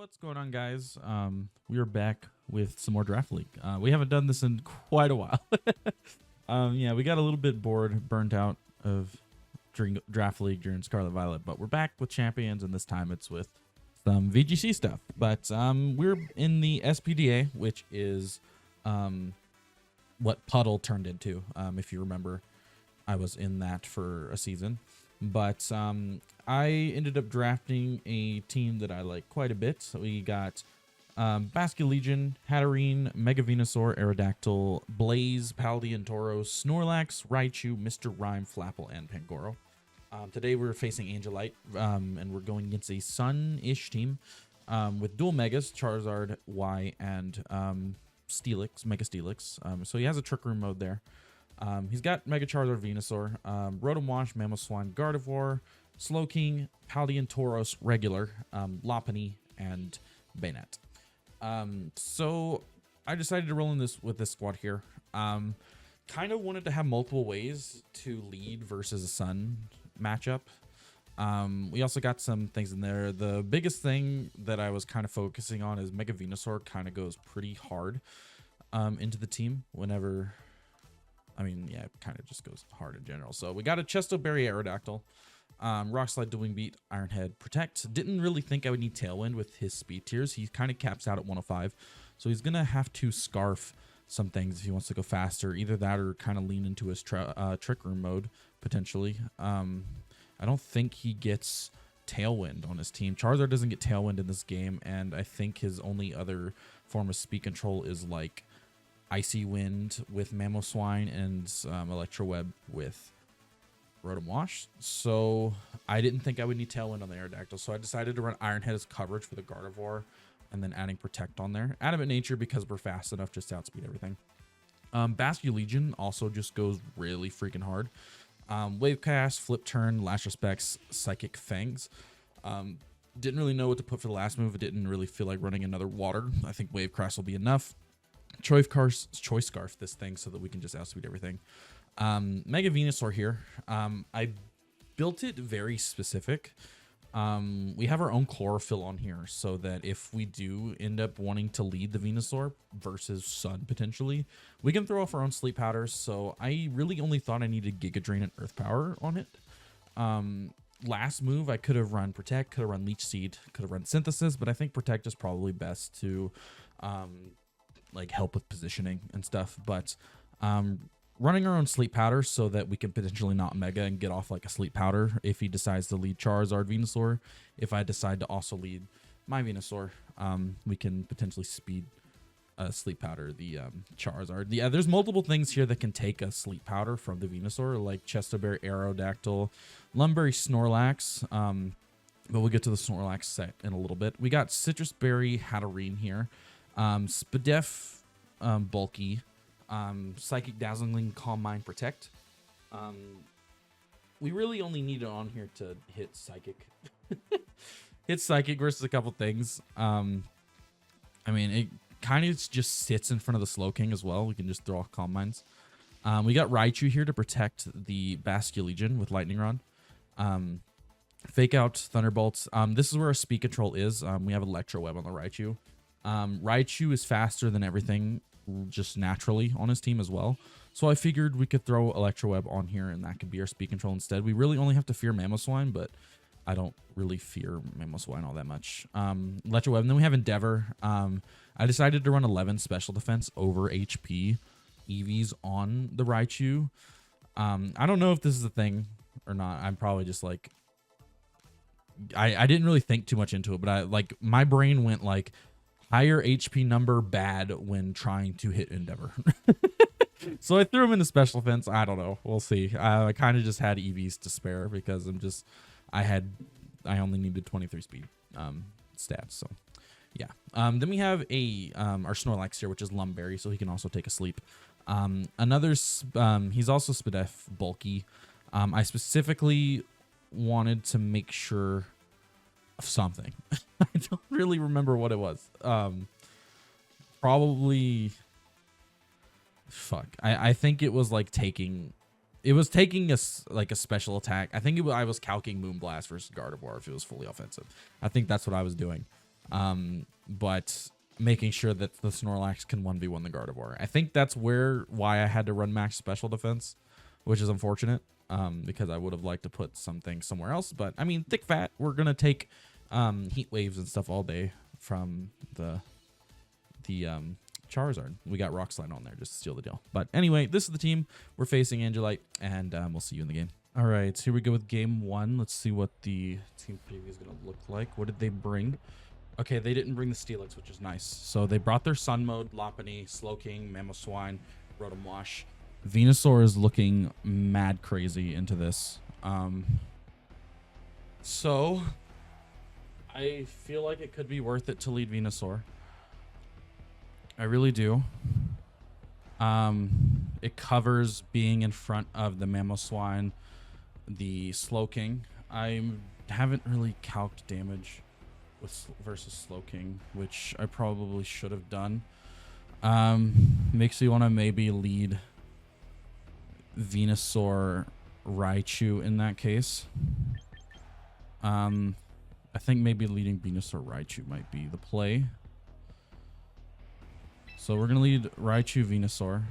What's going on, guys? We are back with some more Draft League. We haven't done this in quite a while. Yeah, we got a little bit bored, burnt out of during Draft League during Scarlet Violet, but we're back with champions, and this time it's with some VGC stuff. But we're in the SPDA, which is what PUDL turned into. If you remember, I was in that for a season. But I ended up drafting a team that I like quite a bit. So we got Basculegion, Hatterene, Mega Venusaur, Aerodactyl, Blaze, Paldean, Tauros, Snorlax, Raichu, Mr. Rhyme, Flapple, and Pangoro. Today we're facing Angelite, and we're going against a Sun-ish team with dual Megas, Charizard, Y, and Steelix, Mega Steelix. So he has a Trick Room mode there. He's got Mega Charizard, Venusaur, Rotom Wash, Mamoswine, Gardevoir, Slowking, Paldean, Tauros, Regular, Lopunny, and Bayonet. So I decided to roll in with this squad here. Kind of wanted to have multiple ways to lead versus a Sun matchup. We also got some things in there. The biggest thing that I was kind of focusing on is Mega Venusaur kind of goes pretty hard into the team whenever... I mean, yeah, it kind of just goes hard in general. So we got a Chesto Berry Aerodactyl, Rock Slide, Dual Wing Beat, Iron Head, Protect. Didn't really think I would need Tailwind with his speed tiers. He kind of caps out at 105. So he's going to have to Scarf some things if he wants to go faster. Either that or kind of lean into his Trick Room mode, potentially. I don't think he gets Tailwind on his team. Charizard doesn't get Tailwind in this game, and I think his only other form of speed control is like Icy Wind with Mamoswine and Electro Web with Rotom Wash. So I didn't think I would need Tailwind on the Aerodactyl, so I decided to run Iron Head as coverage for the Gardevoir and then adding Protect on there. Adamant Nature because we're fast enough just to outspeed everything. Basculegion also just goes really freaking hard. Wave Cast, Flip Turn, Lash Respects, Psychic Fangs. Didn't really know what to put for the last move. It didn't really feel like running another Water. I think Wave Crash will be enough. Choice Scarf this thing so that we can just outspeed everything. Mega Venusaur here. I built it very specific. We have our own chlorophyll on here so that if we do end up wanting to lead the Venusaur versus Sun potentially, we can throw off our own sleep powders. So I really only thought I needed Giga Drain and Earth Power on it. Last move I could have run Protect, could have run Leech Seed, could have run Synthesis, but I think Protect is probably best to like help with positioning and stuff. But running our own sleep powder so that we can potentially not Mega and get off like a sleep powder if he decides to lead Charizard Venusaur. If I decide to also lead my Venusaur, we can potentially speed sleep powder the Charizard. Yeah, there's multiple things here that can take a sleep powder from the Venusaur, like Chesto Berry, Aerodactyl, Lumberry, Snorlax. But we'll get to the Snorlax set in a little bit. We got Citrus Berry, Hatterene here. SPDF, Bulky, Psychic, Dazzling, Calm Mind, Protect. We really only need it on here to hit Psychic. Hit Psychic versus a couple things. I mean, it kind of just sits in front of the Slowking as well. We can just throw off Calm Minds. We got Raichu here to protect the Basculegion with Lightning Rod. Fake Out, Thunderbolts. This is where our speed control is. We have Electro Web on the Raichu. Raichu is faster than everything just naturally on his team as well. So I figured we could throw Electro Web on here and that could be our speed control instead. We really only have to fear Mamoswine, but I don't really fear Mamoswine all that much. Electro Web. And then we have Endeavor. I decided to run 11 special defense over HP EVs on the Raichu. I don't know if this is a thing or not. I'm probably just like... I didn't really think too much into it, but my brain went like... higher HP number bad when trying to hit Endeavor. So I threw him into special defense. I don't know. We'll see. I kind of just had EVs to spare because I only needed 23 speed stats. So yeah. Then we have our Snorlax here, which is Lumberry, so he can also take a sleep. He's also SPDF Bulky. I specifically wanted to make sure of something. I don't really remember what it was. Probably fuck. I think it was like taking a special attack. I think I was calcing Moonblast versus Gardevoir if it was fully offensive. I think that's what I was doing. But making sure that the Snorlax can 1v1 the Gardevoir. I think that's why I had to run max special defense, which is unfortunate, because I would have liked to put something somewhere else. But I mean, thick fat, we're gonna take heat waves and stuff all day from the Charizard. We got Rock Slide on there just to steal the deal. But anyway, this is the team. We're facing Angelite, and we'll see you in the game. All right, so here we go with game 1. Let's see what the team preview is gonna look like. What did they bring? Okay, they didn't bring the Steelix, which is nice. So they brought their Sun Mode, Lopunny, Slowking, Mamoswine, Rotom Wash. Venusaur is looking mad crazy into this. So I feel like it could be worth it to lead Venusaur. I really do. It covers being in front of the Mamoswine, the Slowking. I haven't really calced damage versus Slowking, which I probably should have done. Makes me want to maybe lead Venusaur Raichu in that case. I think maybe leading Venusaur Raichu might be the play. So we're gonna lead Raichu Venusaur.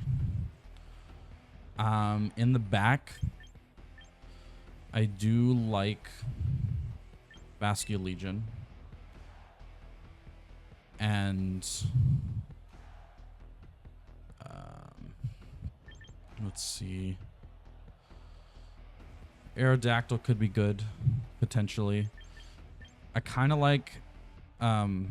In the back, I do like Basculegion. And let's see. Aerodactyl could be good, potentially. I kind of like Hatterene.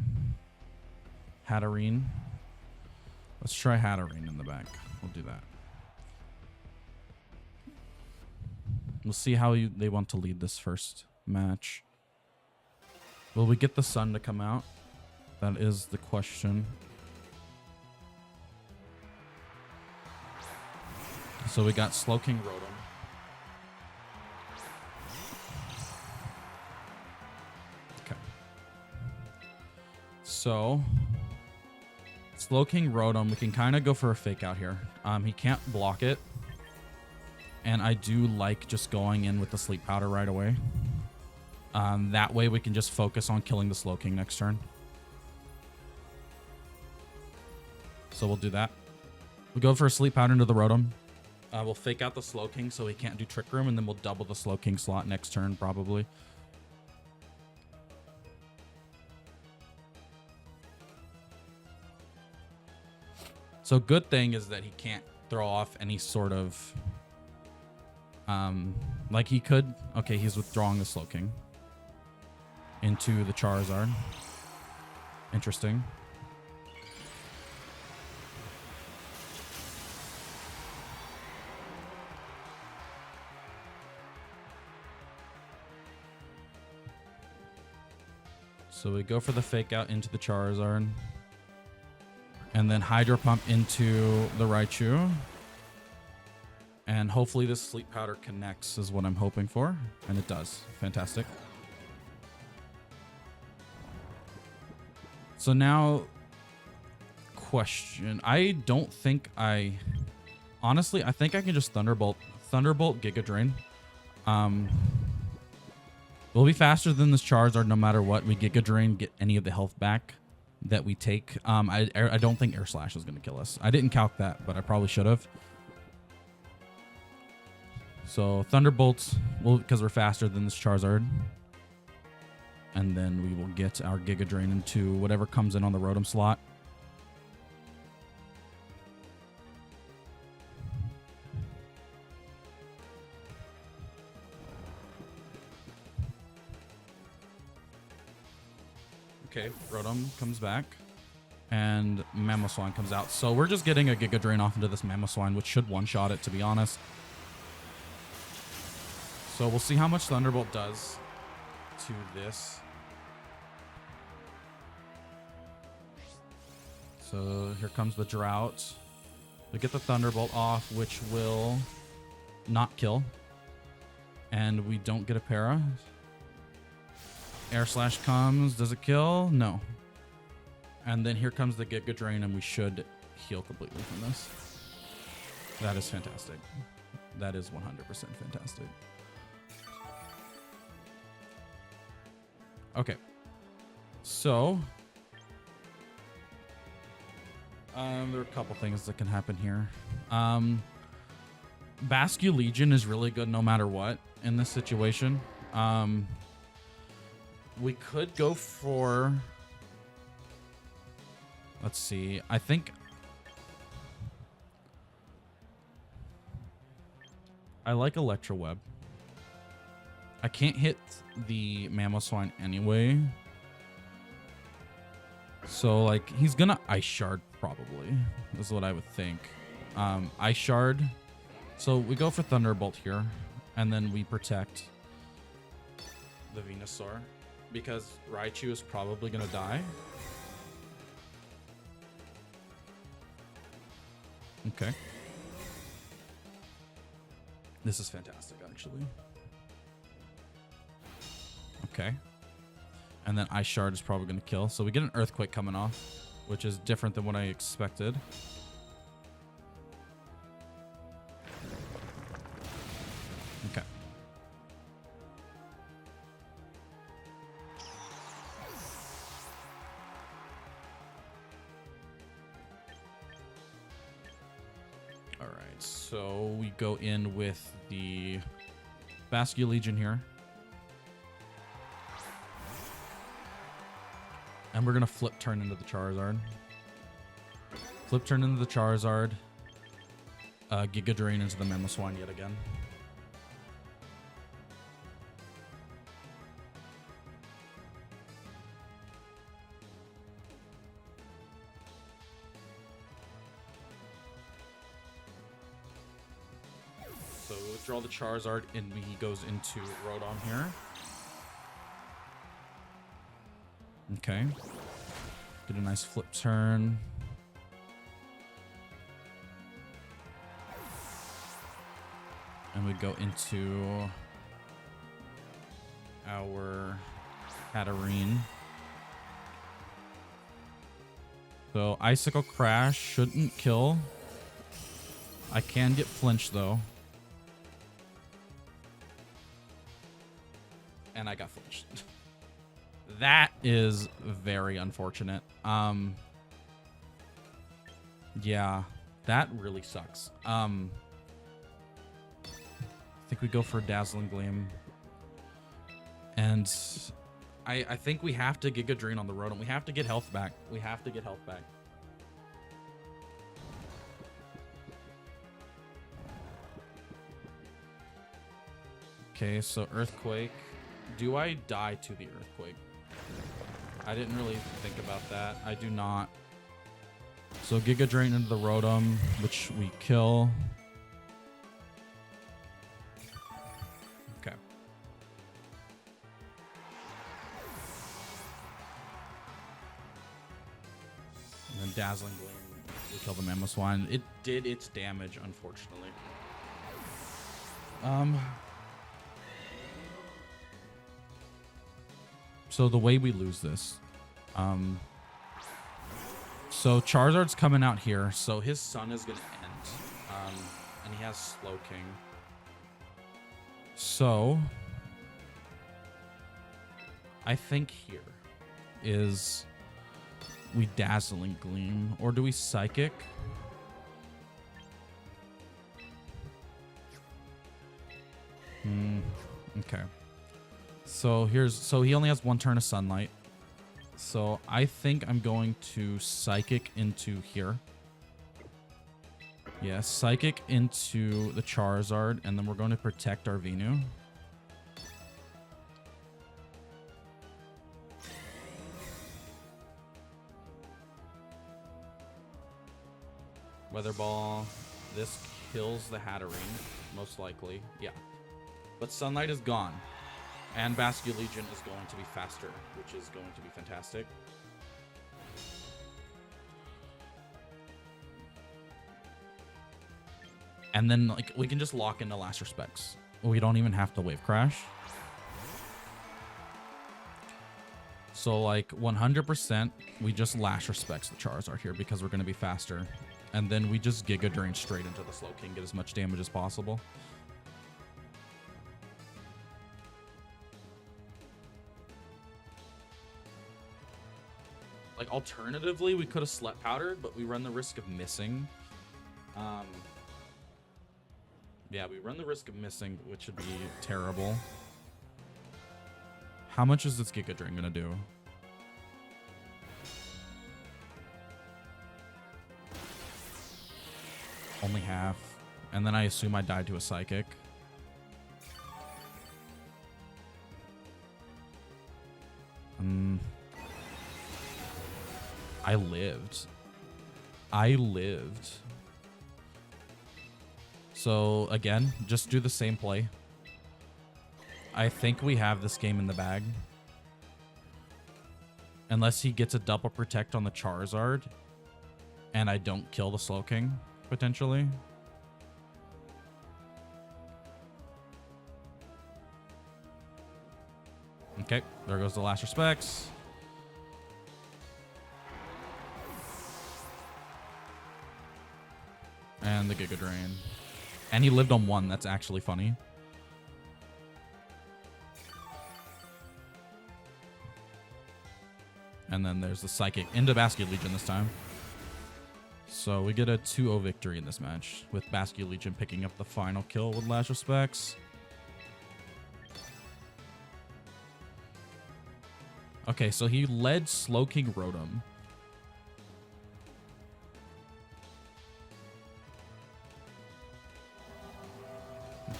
Let's try Hatterene in the back. We'll do that. We'll see how they want to lead this first match. Will we get the sun to come out? That is the question. So we got Slowking Rotom. Okay. So Slowking Rotom, we can kind of go for a fake out here. He can't block it. And I do like just going in with the Sleep Powder right away. That way we can just focus on killing the Slowking next turn. So we'll do that. We'll go for a Sleep Powder into the Rotom. We'll fake out the Slowking so he can't do Trick Room, and then we'll double the Slowking slot next turn, probably. So good thing is that he can't throw off any sort of... like he could... Okay, he's withdrawing the Slowking into the Charizard. Interesting. So we go for the fake out into the Charizard. And then Hydro Pump into the Raichu. And hopefully this Sleep Powder connects is what I'm hoping for. And it does. Fantastic. So now, question. I don't think I... Honestly, I think I can just Thunderbolt Giga Drain. We'll be faster than this Charizard no matter what. We Giga Drain, get any of the health back that we take. I don't think Air Slash is going to kill us. I didn't calc that, but I probably should have. So Thunderbolts, because we're faster than this Charizard. And then we will get our Giga Drain into whatever comes in on the Rotom slot. Okay, Rotom comes back. And Mamoswine comes out. So we're just getting a Giga Drain off into this Mamoswine, which should one-shot it, to be honest. So we'll see how much Thunderbolt does to this. So here comes the Drought. We get the Thunderbolt off, which will not kill. And we don't get a para. Air Slash comes. Does it kill? No. And then here comes the Giga Drain, and we should heal completely from this. That is fantastic. That is 100% fantastic. Okay. So, there are a couple things that can happen here. Basque Legion is really good no matter what in this situation. We could go for... Let's see. I think... I like Electro Web. I can't hit the Mamoswine anyway. So, like, he's gonna Ice Shard, probably, is what I would think. Ice Shard. So, we go for Thunderbolt here, and then we protect the Venusaur, because Raichu is probably gonna die. Okay. This is fantastic, actually. Okay. And then Ice Shard is probably going to kill. So we get an Earthquake coming off, which is different than what I expected. Okay. All right. So we go in with the Basque Legion here. And we're going to flip turn into the Charizard. Flip turn into the Charizard. Giga Drain into the Mamoswine yet again. So we withdraw the Charizard and he goes into Rodon here. Okay. Get a nice flip turn. And we go into our Katarine. So Icicle Crash shouldn't kill. I can get flinched though. And I got flinched. That is very unfortunate. Yeah, that really sucks. I think we go for Dazzling Gleam. And I think we have to Giga Drain on the Rotom. We have to get health back. We have to get health back. Okay, so Earthquake. Do I die to the Earthquake? I didn't really think about that. I do not. So Giga Drain into the Rotom, which we kill. Okay. And then Dazzling Gleam, we kill the Mamoswine. It did its damage, unfortunately. So the way we lose this, so Charizard's coming out here, so his sun is gonna end, and he has Slowking. So I think here is we Dazzling Gleam, or do we Psychic? Okay. So he only has one turn of Sunlight. So I think I'm going to Psychic into here. Yeah, Psychic into the Charizard, and then we're going to protect our Venu. Weather Ball. This kills the Hatterene, most likely. Yeah. But Sunlight is gone. And Basque Legion is going to be faster, which is going to be fantastic. And then, like, we can just lock into Last Respects. We don't even have to Wave Crash. So, like, 100%, we just Last Respects the Charizard here because we're going to be faster. And then we just Giga Drain straight into the Slowking, get as much damage as possible. like alternatively, we could have Slep Powdered, but we run the risk of missing. Yeah, we run the risk of missing, which would be terrible. How much is this Giga Drain gonna do? Only half. And then I assume I died to a Psychic. I lived. I lived. So, again, just do the same play. I think we have this game in the bag. Unless he gets a double protect on the Charizard. And I don't kill the Slowking, potentially. Okay, there goes the last respects. And the Giga Drain. And he lived on 1. That's actually funny. And then there's the Psychic into Bascullegion Legion this time. So we get a 2-0 victory in this match, with Bascullegion Legion picking up the final kill with last respects. Okay, so he led Slowking Rotom.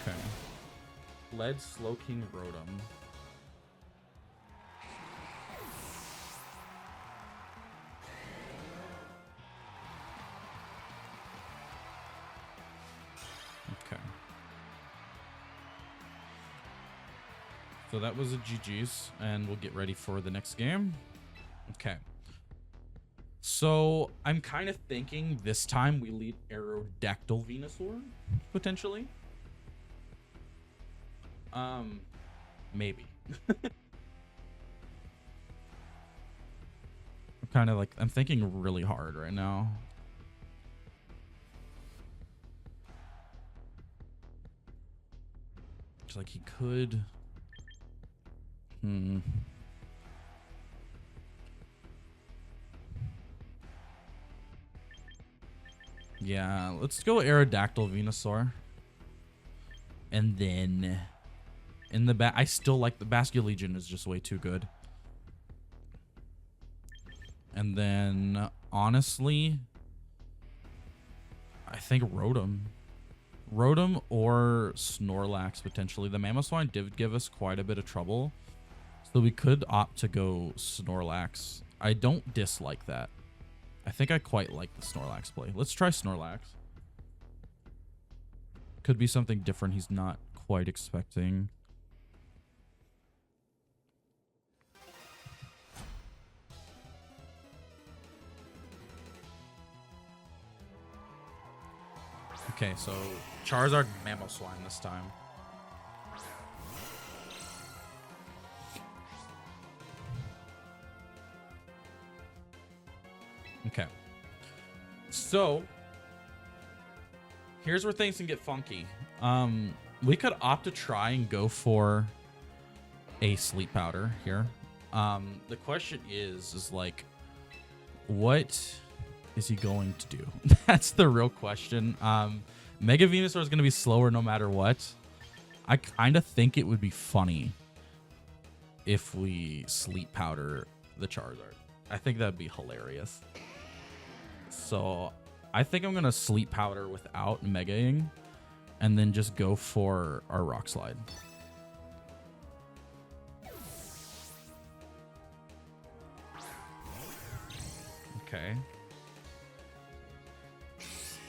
Okay. Led Slowking Rotom. Okay. So that was a GG's, and we'll get ready for the next game. Okay. So I'm kind of thinking this time we lead Aerodactyl Venusaur, potentially. Maybe. I'm thinking really hard right now. It's like he could. Yeah, let's go Aerodactyl Venusaur. And then in the back, I still like the Bascullegion Legion is just way too good. And then honestly, I think Rotom. Rotom or Snorlax potentially. The Mamoswine did give us quite a bit of trouble, so we could opt to go Snorlax. I don't dislike that. I think I quite like the Snorlax play. Let's try Snorlax. Could be something different he's not quite expecting. Okay, so Charizard Mamoswine this time. Okay. So here's where things can get funky. We could opt to try and go for a Sleep Powder here. The question is like, what is he going to do? That's the real question. Mega Venusaur is going to be slower no matter what. I kind of think it would be funny if we Sleep Powder the Charizard. I think that'd be hilarious. So I think I'm going to Sleep Powder without Megaing and then just go for our Rock Slide. Okay.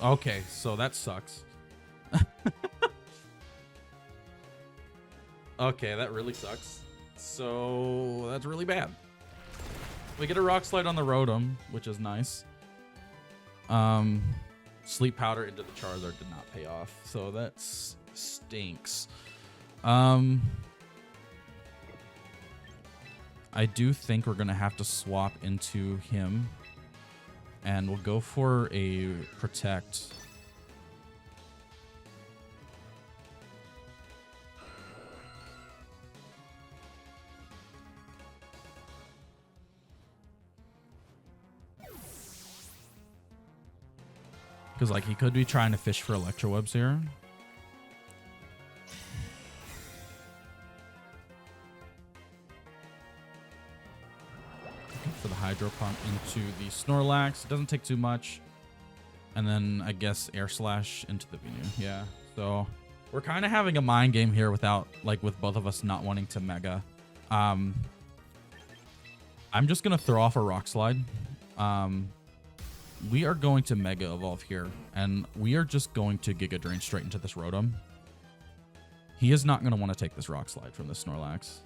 Okay, so that sucks. Okay, that really sucks. So that's really bad. We get a Rock Slide on the Rotom, which is nice. Sleep Powder into the Charizard did not pay off, so that stinks. I do think we're gonna have to swap into him, and we'll go for a Protect. Because, like, he could be trying to fish for Electro Webs here. For the Hydro Pump into the Snorlax. It doesn't take too much. And then, I guess, Air Slash into the Venu. Yeah. So, we're kind of having a mind game here without, like, with both of us not wanting to Mega. I'm just going to throw off a Rock Slide. We are going to Mega Evolve here, and we are just going to Giga Drain straight into this Rotom. He is not going to want to take this Rock Slide from this Snorlax.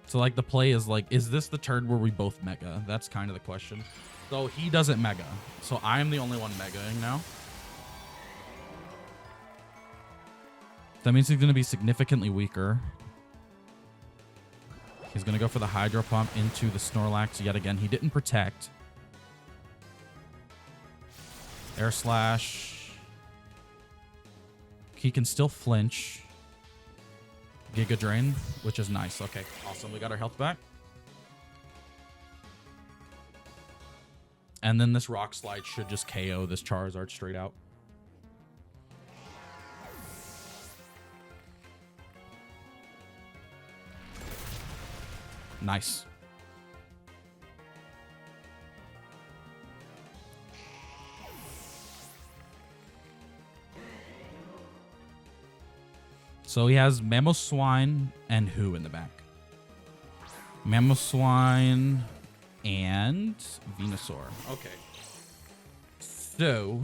So, like, the play is, like, is this the turn where we both Mega? That's kind of the question. So, he doesn't Mega. So, I am the only one Megaing now. That means he's going to be significantly weaker. He's going to go for the Hydro Pump into the Snorlax yet again. He didn't protect. Air Slash. He can still flinch. Giga Drain, which is nice. Okay, awesome. We got our health back. And then this Rock Slide should just KO this Charizard straight out. Nice. So he has Mamoswine and who in the back? Mamoswine and Venusaur. Okay. So,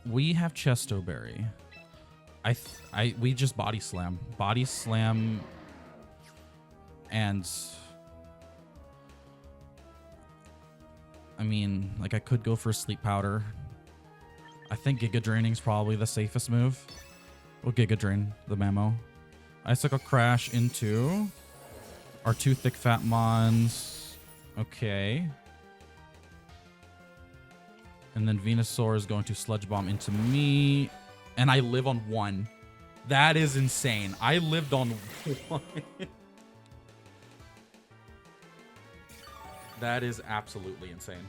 we have Chesto Berry. We just Body Slam. Body Slam and I mean, like, I could go for a Sleep Powder. I think Giga Draining is probably the safest move. We'll Giga Drain the Mamo. Icicle Crash into our two Thick Fat Mons. Okay. And then Venusaur is going to Sludge Bomb into me. And I live on 1. That is insane. I lived on 1. That is absolutely insane.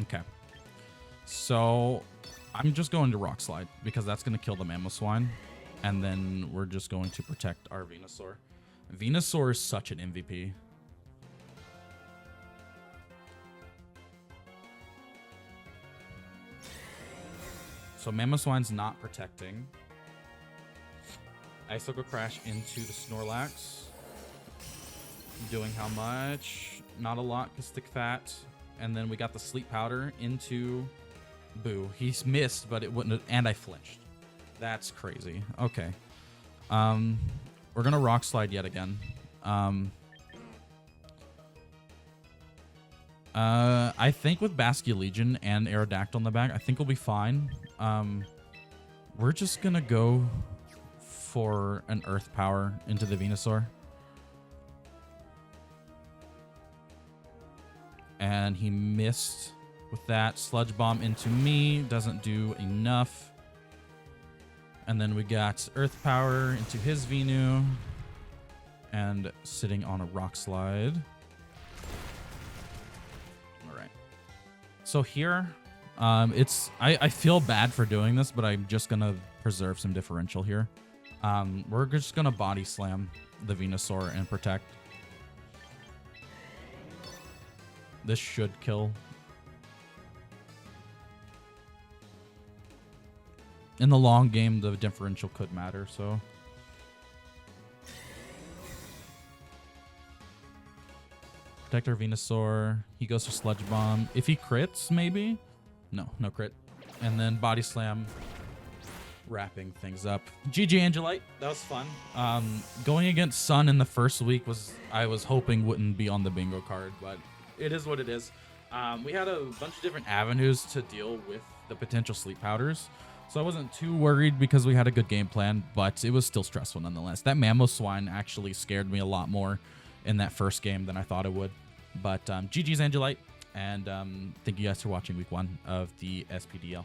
Okay. So I'm just going to Rock Slide because that's going to kill the Mamoswine. And then we're just going to protect our Venusaur. Venusaur is such an MVP. So Mamoswine's not protecting. Icicle Crash into the Snorlax. Doing how much? Not a lot because Thick Fat. And then we got the Sleep Powder into Boo. He's missed, but it wouldn't have, and I flinched. That's crazy. Okay. We're gonna Rock Slide yet again. I think with Basculegion and Aerodactyl in the back, I think we'll be fine. We're just gonna go for an Earth Power into the Venusaur. And he missed with that. Sludge Bomb into me. Doesn't do enough. And then we got Earth Power into his Venu. And sitting on a Rock Slide. Alright. So here, I feel bad for doing this, but I'm just going to preserve some differential here. We're just going to Body Slam the Venusaur and protect. This should kill. In the long game, the differential could matter, so. Protect our Venusaur. He goes for Sludge Bomb. If he crits, maybe? No crit. And then Body Slam. Wrapping things up. GG Angelite. That was fun. Going against Sun in the first week I was hoping wouldn't be on the bingo card, but it is what it is. We had a bunch of different avenues to deal with the potential sleep powders. So I wasn't too worried because we had a good game plan, but it was still stressful nonetheless. That Mammo Swine actually scared me a lot more in that first game than I thought it would. But GG's Angelite, and thank you guys for watching week 1 of the SPDL.